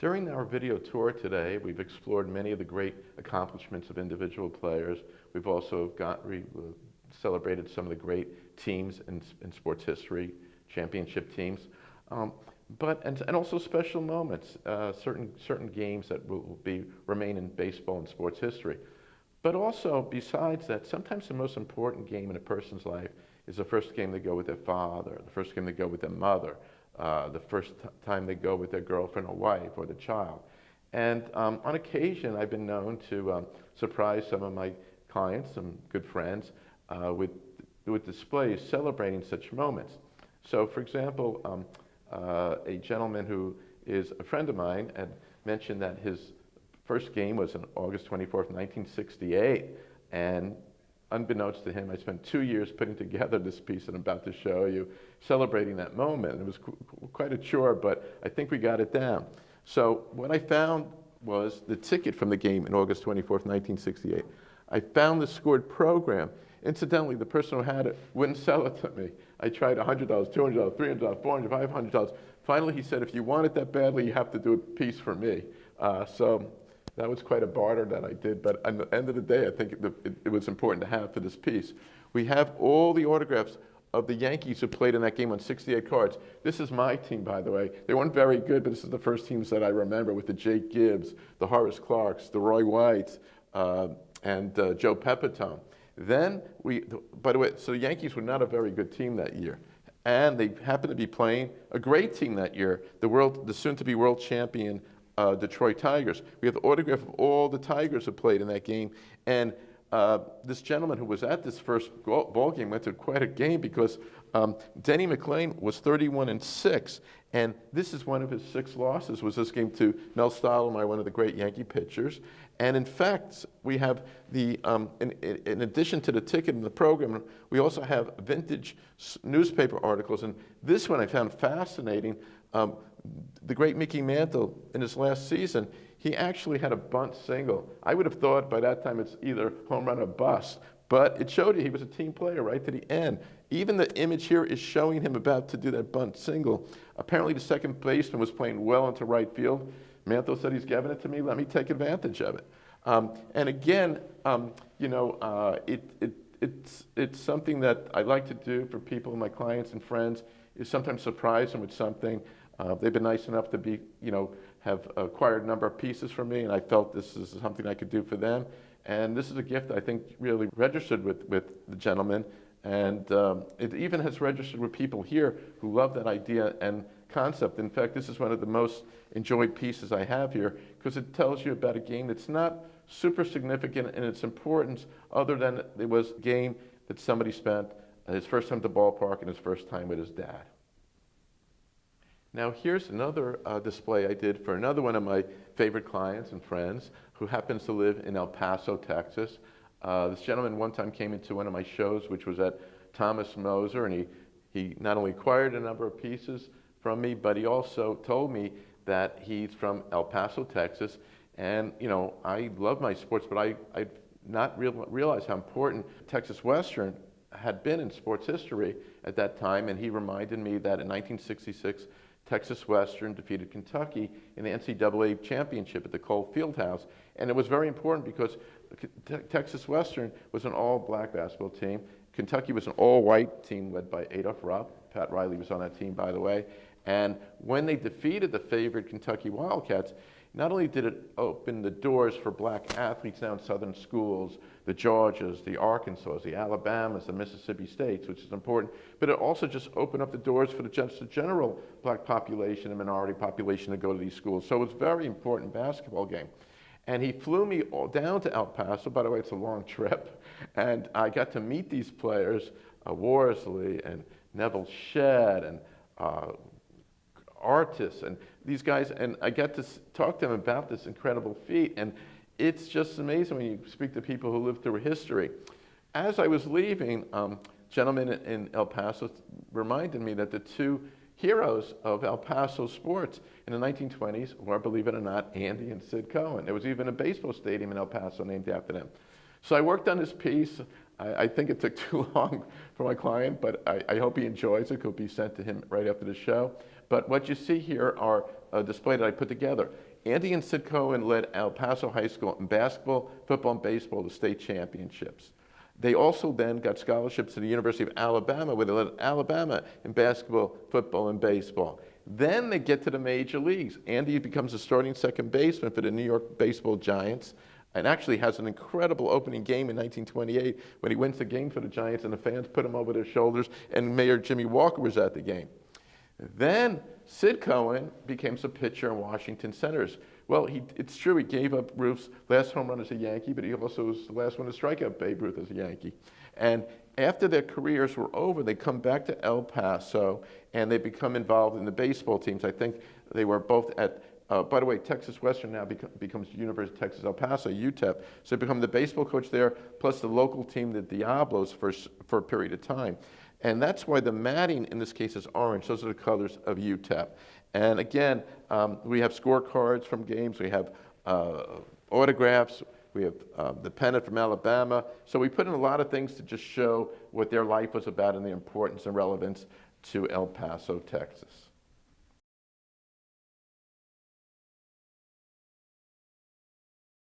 During our video tour today, we've explored many of the great accomplishments of individual players. We've also celebrated some of the great teams in sports history, championship teams, and also special moments, certain games that will remain in baseball and sports history. But also, besides that, sometimes the most important game in a person's life is the first game they go with their father, the first game they go with their mother, the first time they go with their girlfriend or wife or the child. And on occasion, I've been known to surprise some of my clients, some good friends, with displays celebrating such moments. So, for example, a gentleman who is a friend of mine had mentioned that his first game was on August 24th, 1968, and unbeknownst to him, I spent 2 years putting together this piece that I'm about to show you, celebrating that moment. It was quite a chore, but I think we got it down. So what I found was the ticket from the game in August 24th, 1968. I found the scored program. Incidentally, the person who had it wouldn't sell it to me. I tried $100, $200, $300, $400, $500. Finally, he said, if you want it that badly, you have to do a piece for me. So that was quite a barter that I did, but at the end of the day, I think it was important to have for this piece. We have all the autographs of the Yankees who played in that game on 68 cards. This is my team, by the way. They weren't very good, but this is the first teams that I remember, with the Jake Gibbs, the Horace Clarks, the Roy Whites, and Joe Pepitone. Then, by the way, so the Yankees were not a very good team that year. And they happened to be playing a great team that year, the soon-to-be world champion Detroit Tigers. We have the autograph of all the Tigers who played in that game. And this gentleman who was at this first ball game went to quite a game, because Denny McLain was 31-6. And this is one of his 6 losses, was this game to Mel Stottlemyre, one of the great Yankee pitchers. And in fact, we have in addition to the ticket and the program, we also have vintage newspaper articles. And this one I found fascinating. The great Mickey Mantle, in his last season, he actually had a bunt single. I would have thought by that time it's either home run or bust, but it showed you he was a team player right to the end. Even the image here is showing him about to do that bunt single. Apparently the second baseman was playing well into right field. Mantle said, he's giving it to me, let me take advantage of it. And again, it's something that I like to do for people, my clients and friends, is sometimes surprise them with something. They've been nice enough to have acquired a number of pieces from me, and I felt this is something I could do for them. And this is a gift I think really registered with the gentleman, and it even has registered with people here who love that idea and concept. In fact, this is one of the most enjoyed pieces I have here, because it tells you about a game that's not super significant in its importance, other than it was a game that somebody spent his first time at the ballpark and his first time with his dad. Now here's another display I did for another one of my favorite clients and friends who happens to live in El Paso, Texas. This gentleman one time came into one of my shows, which was at Thomas Moser, and he not only acquired a number of pieces from me, but he also told me that he's from El Paso, Texas. And I love my sports, but I not realize how important Texas Western had been in sports history at that time. And he reminded me that in 1966, Texas Western defeated Kentucky in the NCAA championship at the Cole Fieldhouse. And it was very important because Texas Western was an all-black basketball team. Kentucky was an all-white team led by Adolph Rupp. Pat Riley was on that team, by the way. And when they defeated the favored Kentucky Wildcats, not only did it open the doors for black athletes now in southern schools, the Georgias, the Arkansas, the Alabamas, the Mississippi States, which is important, but it also just opened up the doors for the general black population and minority population to go to these schools. So it was a very important basketball game. And he flew me all down to El Paso. By the way, it's a long trip. And I got to meet these players, Worsley and Neville Shedd and artists and these guys, and I got to talk to them about this incredible feat. And it's just amazing when you speak to people who live through history. As I was leaving, gentlemen in El Paso reminded me that the 2 heroes of El Paso sports in the 1920s were, believe it or not, Andy and Sid Cohen. There was even a baseball stadium in El Paso named after them. So I worked on this piece. I think it took too long for my client, but I hope he enjoys it. It could be sent to him right after the show. But what you see here are a display that I put together. Andy and Sid Cohen led El Paso High School in basketball, football, and baseball to state championships. They also then got scholarships to the University of Alabama, where they led Alabama in basketball, football, and baseball. Then they get to the major leagues. Andy becomes a starting second baseman for the New York Baseball Giants, and actually has an incredible opening game in 1928 when he wins the game for the Giants, and the fans put him over their shoulders, and Mayor Jimmy Walker was at the game. Then Sid Cohen becomes a pitcher in Washington Senators. Well, it's true he gave up Ruth's last home run as a Yankee, but he also was the last one to strike out Babe Ruth as a Yankee. And after their careers were over, they come back to El Paso, and they become involved in the baseball teams. I think they were both at, by the way, Texas Western now becomes University of Texas El Paso, UTEP. So they become the baseball coach there, plus the local team, the Diablos, for a period of time. And that's why the matting in this case is orange. Those are the colors of UTEP. And again, we have scorecards from games. We have autographs. We have the pennant from Alabama. So we put in a lot of things to just show what their life was about and the importance and relevance to El Paso, Texas.